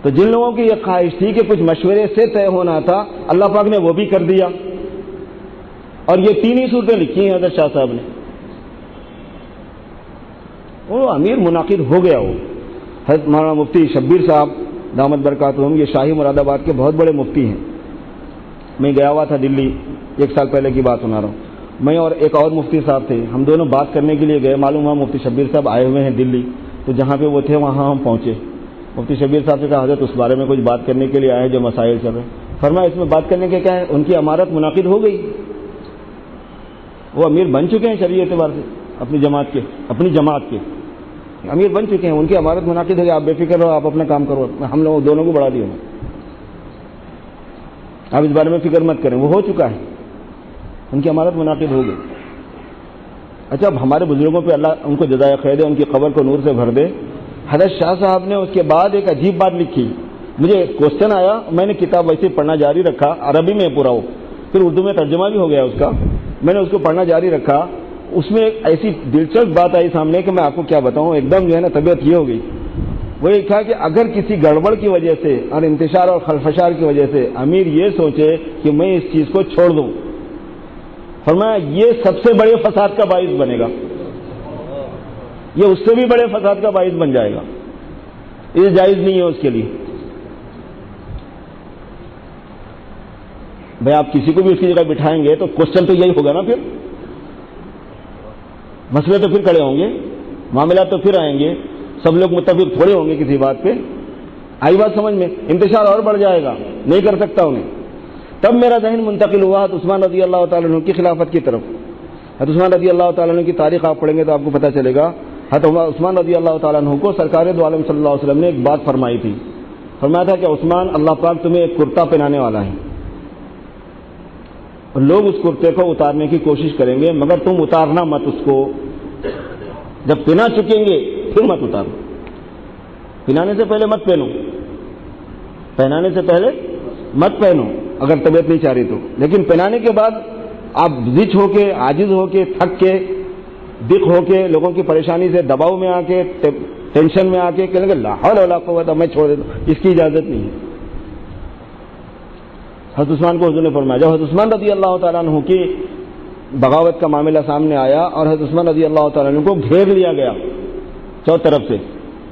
تو جن لوگوں کی یہ خواہش تھی کہ کچھ مشورے سے طے ہونا تھا، اللہ پاک نے وہ بھی کر دیا، اور یہ 3 ہی صورتیں لکھی ہیں حضرت شاہ صاحب نے. وہ امیر منعقد ہو گیا. وہ حضرت مولانا مفتی شبیر صاحب دامت برکاتہم، یہ شاہی مراد آباد کے بہت بڑے مفتی ہیں. میں گیا ہوا تھا دلی، 1 سال پہلے کی بات سنا رہا ہوں. میں اور ایک اور مفتی صاحب تھے، ہم دونوں بات کرنے کے لیے گئے. معلوم ہوا مفتی شبیر صاحب آئے ہوئے ہیں دلی، تو جہاں پہ وہ تھے وہاں ہم پہنچے. مفتی شبیر صاحب سے کہا حضرت اس بارے میں کچھ بات کرنے کے لیے آئے ہیں جو مسائل چل رہے ہیں. فرمایا اس میں بات کرنے کے کیا ہے، ان کی امارت منعقد ہو گئی، وہ امیر بن چکے ہیں شرعی اعتبار سے، اپنی جماعت کے امیر بن چکے ہیں، ان کی امارت منعقد ہو گئی. آپ بے فکر رہو، آپ اپنا کام کرو، ہم لوگ دونوں کو بڑھا دیا. آپ اس بارے میں فکر مت کریں، وہ ہو چکا ہے، ان کی امارت منعقد ہو گئی. اچھا، اب ہمارے بزرگوں پہ اللہ ان کو جزائے خیر دے، ان کی قبر کو نور سے بھر دے. حضرت شاہ صاحب نے اس کے بعد ایک عجیب بات لکھی. مجھے کوشچن آیا، میں نے کتاب ویسے پڑھنا جاری رکھا، عربی میں پورا ہو، پھر اردو میں ترجمہ بھی ہو گیا اس کا. میں نے اس کو پڑھنا جاری رکھا. اس میں ایک ایسی دلچسپ بات آئی سامنے کہ میں آپ کو کیا بتاؤں، ایک دم جو ہے نا طبیعت یہ ہو گئی. وہ یہ تھا کہ اگر کسی گڑبڑ کی وجہ سے اور انتشار اور خلفشار کی وجہ سے امیر یہ سوچے کہ میں اس چیز کو چھوڑ دوں، فرمایا یہ سب سے بڑے فساد کا باعث بنے گا، یہ اس سے بھی بڑے فساد کا باعث بن جائے گا. یہ جائز نہیں ہے اس کے لیے. بھائی آپ کسی کو بھی اس کی جگہ بٹھائیں گے تو کوشچن تو یہی ہوگا نا، پھر مسئلے تو پھر کھڑے ہوں گے، معاملات تو پھر آئیں گے، سب لوگ متفق تھوڑے ہوں گے کسی بات پہ. آئی بات سمجھ میں؟ انتشار اور بڑھ جائے گا، نہیں کر سکتا انہیں. تب میرا ذہن منتقل ہوا حضرت عثمان رضی اللہ تعالیٰ عنہ کی خلافت کی طرف. حضرت عثمان رضی اللہ تعالیٰ عنہ کی تاریخ آپ پڑھیں گے تو آپ کو پتہ چلے گا. حضرت عثمان رضی اللہ تعالیٰ عنہ کو سرکار دو عالم صلی اللہ علیہ وسلم نے ایک بات فرمائی تھی. فرمایا تھا کہ عثمان، اللہ پاک تمہیں ایک کرتا پہنانے والا ہے، اور لوگ اس کرتے کو اتارنے کی کوشش کریں گے، مگر تم اتارنا مت اس کو. جب پہنا چکیں گے پھر مت اتارو. پہنانے سے پہلے مت پہنو، پہنانے سے پہلے مت پہنو اگر طبیعت نہیں چاہ رہی تو. لیکن پہنانے کے بعد آپ زچ ہو کے، عاجز ہو کے، تھک کے، دکھ ہو کے، لوگوں کی پریشانی سے دباؤ میں آ کے، ٹینشن میں آ کے کہنے لگے لا حول ولا قوت، میں چھوڑ دیتا ہوں، اس کی اجازت نہیں ہے. حضرت عثمان کو حضور نے فرمایا. جب حضرت عثمان رضی اللہ تعالیٰ عنہ کی بغاوت کا معاملہ سامنے آیا اور حضرت عثمان رضی اللہ تعالیٰ عنہ کو گھیر لیا گیا چاروں طرف سے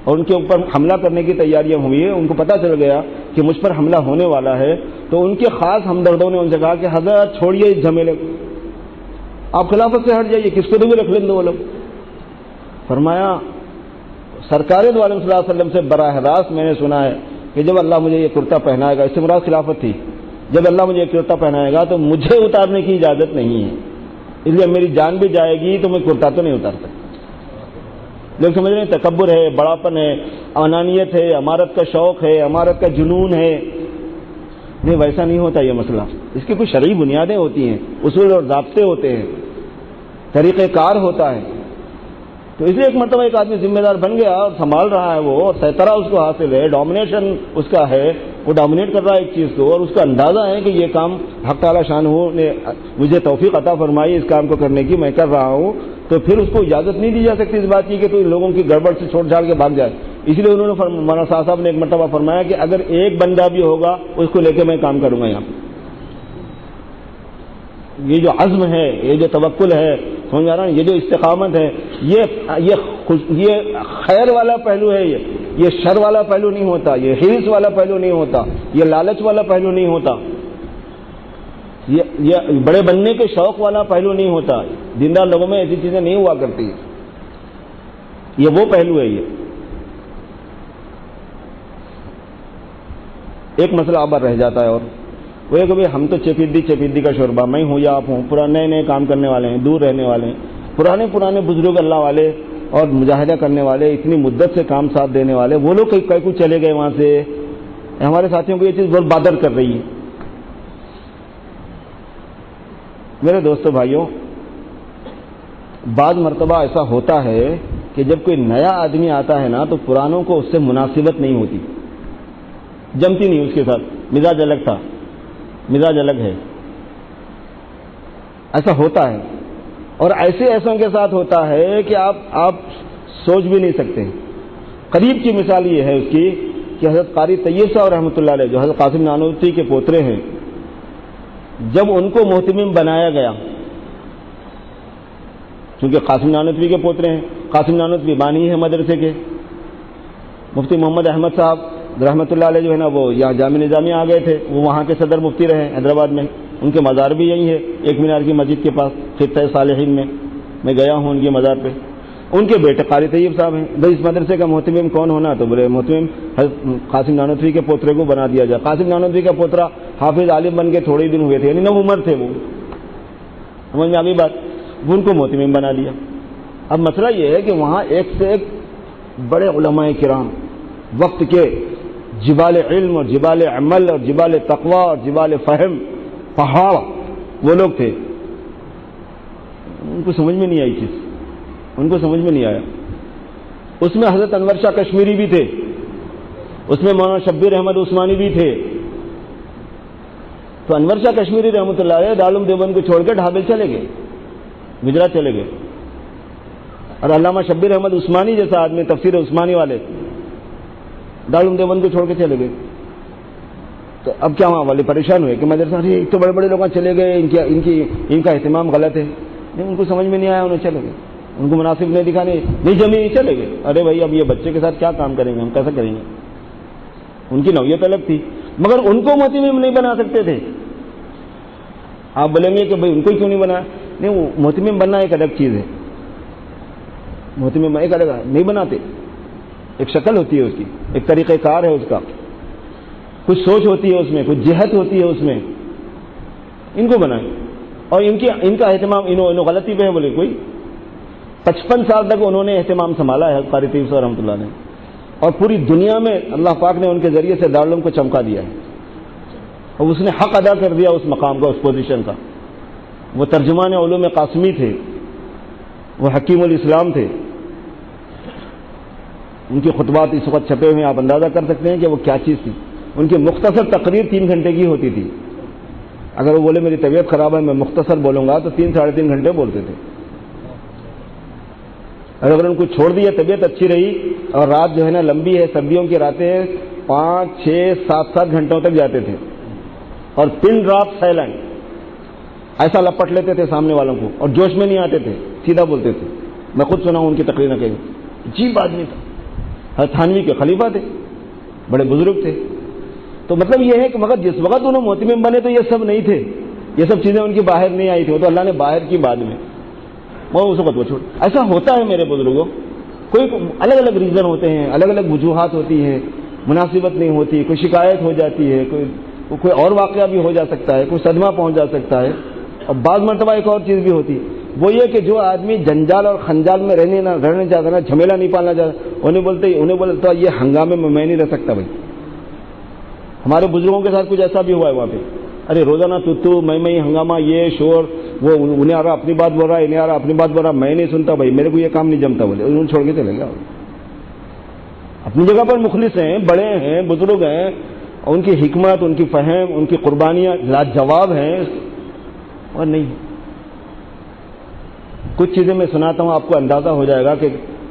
اور ان کے اوپر حملہ کرنے کی تیاریاں ہوئی ہیں، ان کو پتہ چل گیا کہ مجھ پر حملہ ہونے والا ہے، تو ان کے خاص ہمدردوں نے ان سے کہا کہ حضرت چھوڑیے اس جھمیلے کو، آپ خلافت سے ہٹ جائیے، کس کو تو بھی رکھ لیں دو وہ لوگ. فرمایا سرکار دو عالم صلی اللہ علیہ وسلم سے براہ راست میں نے سنا ہے کہ جب اللہ مجھے یہ کرتا پہنائے گا، اس سے مراد خلافت تھی، جب اللہ مجھے یہ کرتا پہنائے گا تو مجھے اتارنے کی اجازت نہیں ہے، اس لیے میری جان بھی جائے گی تو میں کرتا تو نہیں اتار سکتا. لوگ سمجھ رہے ہیں تکبر ہے، بڑاپن ہے، انانیت ہے، امارت کا شوق ہے، امارت کا جنون ہے. نہیں، ویسا نہیں ہوتا یہ مسئلہ. اس کی کچھ شرعی بنیادیں ہوتی ہیں، اصول اور ضابطے ہوتے ہیں، طریقہ کار ہوتا ہے. تو اس لیے ایک مرتبہ ایک آدمی ذمہ دار بن گیا اور سنبھال رہا ہے وہ، اور سیطرہ اس کو حاصل ہے، ڈومینیشن اس کا ہے، وہ ڈومینیٹ کر رہا ہے ایک چیز کو، اور اس کا اندازہ ہے کہ یہ کام حق تعالی شانہ نے مجھے توفیق عطا فرمائی اس کام کو کرنے کی، میں کر رہا ہوں. تو پھر اس کو اجازت نہیں دی جا سکتی اس بات کی کہ تو ان لوگوں کی گڑبڑ سے چھوڑ چھاڑ کے بھاگ جائے. اس لیے انہوں نے مولانا صاحب نے ایک مرتبہ فرمایا کہ اگر ایک بندہ بھی ہوگا اس کو لے کے میں کام کروں گا. یہاں یہ جو عزم ہے، یہ جو توکل ہے، سمجھ آ رہا ہے، یہ جو استقامت ہے، یہ خیر والا پہلو ہے، یہ شر والا پہلو نہیں ہوتا، یہ حرص والا پہلو نہیں ہوتا، یہ لالچ والا پہلو نہیں ہوتا، یہ بڑے بننے کے شوق والا پہلو نہیں ہوتا. دیندار لوگوں میں ایسی چیزیں نہیں ہوا کرتی، یہ وہ پہلو ہے. یہ ایک مسئلہ اب رہ جاتا ہے، اور وہ ہے کہ ہم تو چپیدی کا شوربہ، میں ہوں یا آپ ہوں، پرانے نئے کام کرنے والے ہیں، دور رہنے والے ہیں، پرانے بزرگ اللہ والے اور مجاہدہ کرنے والے، اتنی مدت سے کام ساتھ دینے والے، وہ لوگ کئی کچھ چلے گئے وہاں سے. ہمارے ساتھیوں کو یہ چیز بہت بادر کر رہی ہے. میرے دوستو بھائیوں، بعض مرتبہ ایسا ہوتا ہے کہ جب کوئی نیا آدمی آتا ہے نا تو پرانوں کو اس سے مناسبت نہیں ہوتی، جمتی نہیں اس کے ساتھ، مزاج الگ تھا، مزاج الگ ہے، ایسا ہوتا ہے. اور ایسوں کے ساتھ ہوتا ہے کہ آپ سوچ بھی نہیں سکتے. قریب کی مثال یہ ہے اس کی کہ حضرت قاری طیب صاحب رحمۃ اللہ علیہ جو حضرت قاسم نانوتوی کے پوترے ہیں، جب ان کو محتمم بنایا گیا، چونکہ قاسم نانوتوی کے پوترے ہیں، قاسم نانوتوی بانی ہے مدرسے کے، مفتی محمد احمد صاحب رحمۃ اللہ علیہ جو ہے نا وہ یہاں جامع نظامیہ آ گئے تھے، وہ وہاں کے صدر مفتی رہے حیدرآباد میں، ان کے مزار بھی یہی ہے ایک مینار کی مسجد کے پاس خطہ صالحین میں گیا ہوں ان کے مزار پہ۔ ان کے بیٹے قاری طیب صاحب ہیں، بھائی اس مدرسے کا محتمم کون ہونا؟ تو بولے محتمم قاسم نانوتوی کے پوترے کو بنا دیا جائے۔ قاسم نانوتوی کا پوترا حافظ عالم بن کے تھوڑے ہی دن ہوئے تھے، یعنی نو عمر تھے وہ، سمجھ میں آ گئی بات، وہ ان کو محتمم بنا دیا۔ اب مسئلہ یہ ہے کہ وہاں ایک سے ایک بڑے علماء کرام وقت کے جبال علم اور جبال عمل اور جبال تقوی اور جبال فہم پہاڑ وہ لوگ تھے، ان کو سمجھ میں نہیں آئی چیز، ان کو سمجھ میں نہیں آیا۔ اس میں حضرت انور شاہ کشمیری بھی تھے، اس میں مولانا شبیر احمد عثمانی بھی تھے۔ تو انور شاہ کشمیری رحمۃ اللہ علیہ دارالعلوم دیوبند کو چھوڑ کے ڈھابل چلے گئے، گجرات چلے گئے، اور علامہ شبیر احمد عثمانی جیسا آدمی تفسیر عثمانی والے دارالعلوم دیوبند کو چھوڑ کے چلے گئے۔ تو اب کیا وہاں والے پریشان ہوئے کہ مدرسہ ایک تو بڑے بڑے لوگ چلے گئے، ان کا اہتمام غلط ہے، نہیں ان کو سمجھ میں نہیں آیا، انہیں چلے گئے، ان کو مناسب نہیں دکھا، نہیں جمی چلے گئے۔ ارے بھائی اب یہ بچے کے ساتھ کیا کام کریں گے، ہم کیسا کریں گے؟ ان کی نوعیت الگ تھی، مگر ان کو محتمم نہیں بنا سکتے تھے۔ آپ بولیں گے کہ بھائی ان کو کیوں نہیں بنا؟ نہیں، وہ محتمم بننا ایک الگ چیز ہے، محتمم ایک الگ نہیں بناتے، ایک شکل ہوتی ہے اس کی، ایک طریقہ کار ہے اس کا، کچھ سوچ ہوتی ہے اس میں، کچھ جہت ہوتی ہے اس میں، ان کو بنائیں۔ اور ان کا اہتمام انہوں غلطی پہ ہے بولے کوئی 55 سال تک انہوں نے اہتمام سنبھالا ہے قاری طیب صاحب رحمۃ اللہ نے، اور پوری دنیا میں اللہ پاک نے ان کے ذریعے سے دارالعلوم کو چمکا دیا ہے، اور اس نے حق ادا کر دیا اس مقام کا، اس پوزیشن کا۔ وہ ترجمان علوم قاسمی تھے، وہ حکیم الاسلام تھے، ان کی خطبات اس وقت چھپے ہوئے ہیں، آپ اندازہ کر سکتے ہیں کہ وہ کیا چیز تھی۔ ان کی مختصر تقریر 3 گھنٹے کی ہوتی تھی، اگر وہ بولے میری طبیعت خراب ہے میں مختصر بولوں گا تو 3-3.5 گھنٹے بولتے تھے، اور اگر ان کو چھوڑ دیا طبیعت اچھی رہی اور رات جو ہے نا لمبی ہے، سردیوں کی راتیں 5, 6, 7 گھنٹوں تک جاتے تھے، اور پن ڈراپ سائلنٹ، ایسا لپٹ لیتے تھے سامنے والوں کو، اور جوش میں نہیں آتے تھے، سیدھا بولتے تھے۔ میں خود سنا ہوں ان کی تقریر کہیں، عجیب آدمی تھا، حضرت تھانوی کے خلیفہ تھے، بڑے بزرگ تھے۔ تو مطلب یہ ہے کہ مگر جس وقت انہوں محتمم بنے تو یہ سب نہیں تھے، یہ سب چیزیں ان کی باہر نہیں آئی تھی، وہ تو اللہ نے باہر کی بعد میں، وہ اس وقت وہ چھوڑ۔ ایسا ہوتا ہے میرے بزرگوں، کوئی الگ الگ ریزن ہوتے ہیں، الگ الگ وجوہات ہوتی ہیں، مناسبت نہیں ہوتی، کوئی شکایت ہو جاتی ہے، کوئی اور واقعہ بھی ہو جا سکتا ہے، کوئی صدمہ پہنچ جا سکتا ہے، اور بعض مرتبہ ایک اور چیز بھی ہوتی ہے، وہ یہ کہ جو آدمی جنجال اور خنجال میں رہنے چاہتا نا، جھمیلا نہیں پالنا چاہتا، انہیں بولتا یہ ہنگامے میں میں نہیں رہ سکتا بھائی۔ ہمارے بزرگوں کے ساتھ کچھ ایسا بھی ہوا ہے وہاں پہ، ارے روزانہ تو میں ہنگامہ، یہ شور، وہ انہیں آ رہا اپنی بات بول رہا ہے، انہیں آ رہا اپنی بات بول رہا، میں نہیں سنتا بھائی، میرے کو یہ کام نہیں جمتا، بولے انہوں چھوڑ کے چلے گا۔ اپنی جگہ پر مخلص ہیں، بڑے ہیں، بزرگ ہیں، ان کی حکمت، ان کی فہم، ان کی قربانیاں لاجواب ہیں، اور نہیں کچھ چیزیں میں سناتا ہوں، آپ کو اندازہ ہو جائے گا کہ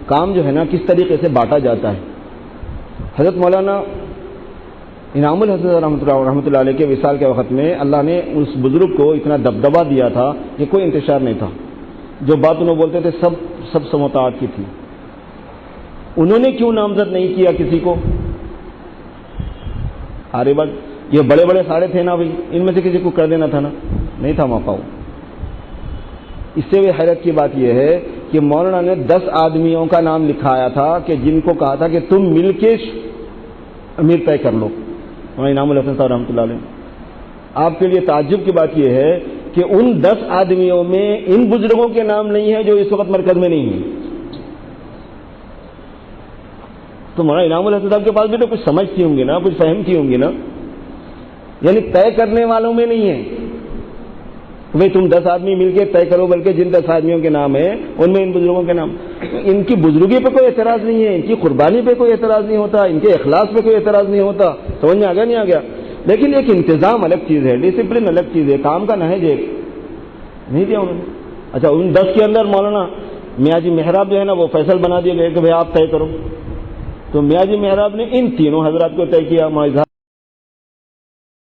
کام جو ہے نا کس طریقے سے بانٹا جاتا ہے۔ حضرت مولانا انعام الحسن رحمۃ اللہ علیہ کے وصال کے وقت میں اللہ نے اس بزرگ کو اتنا دبدبہ دیا تھا کہ کوئی انتشار نہیں تھا، جو بات انہوں بولتے تھے سب سماعت کی تھی۔ انہوں نے کیوں نامزد نہیں کیا کسی کو؟ آرے بات یہ بڑے بڑے ساڑے تھے نا بھائی، ان میں سے کسی کو کر دینا تھا نا، نہیں تھا موقع۔ اس سے بھی حیرت کی بات یہ ہے کہ مولانا نے 10 آدمیوں کا نام لکھایا تھا کہ جن کو کہا تھا کہ تم مل کے امیر طے کر لو، مولانا انعام الحسن صاحب رحمۃ اللہ علیہ۔ آپ کے لیے تعجب کی بات یہ ہے کہ ان 10 آدمیوں میں ان بزرگوں کے نام نہیں ہیں جو اس وقت مرکز میں نہیں ہیں۔ تو مولانا انعام الحسن صاحب کے پاس بھی تو کچھ سمجھ تھی ہوں گی نا، کچھ فہم تھی ہوں گی نا، یعنی طے کرنے والوں میں نہیں ہے بھائی تم 10 آدمی مل کے طے کرو، بلکہ جن 10 آدمیوں کے نام ہیں ان میں ان بزرگوں کے نام، ان کی بزرگی پہ کوئی اعتراض نہیں ہے، ان کی قربانی پہ کوئی اعتراض نہیں ہوتا، ان کے اخلاص پہ کوئی اعتراض نہیں ہوتا، سمجھ میں آ گیا نہیں آ گیا؟ لیکن ایک انتظام الگ چیز ہے، ڈسپلن الگ چیز ہے، کام کا نہج ایک نہیں دیا انہوں نے۔ اچھا ان 10 کے اندر مولانا میاں جی محراب جو ہے نا وہ فیصل بنا دیا گیا کہ بھائی آپ طے کرو، تو میاں جی محراب نے ان تینوں حضرات کو طے کیا،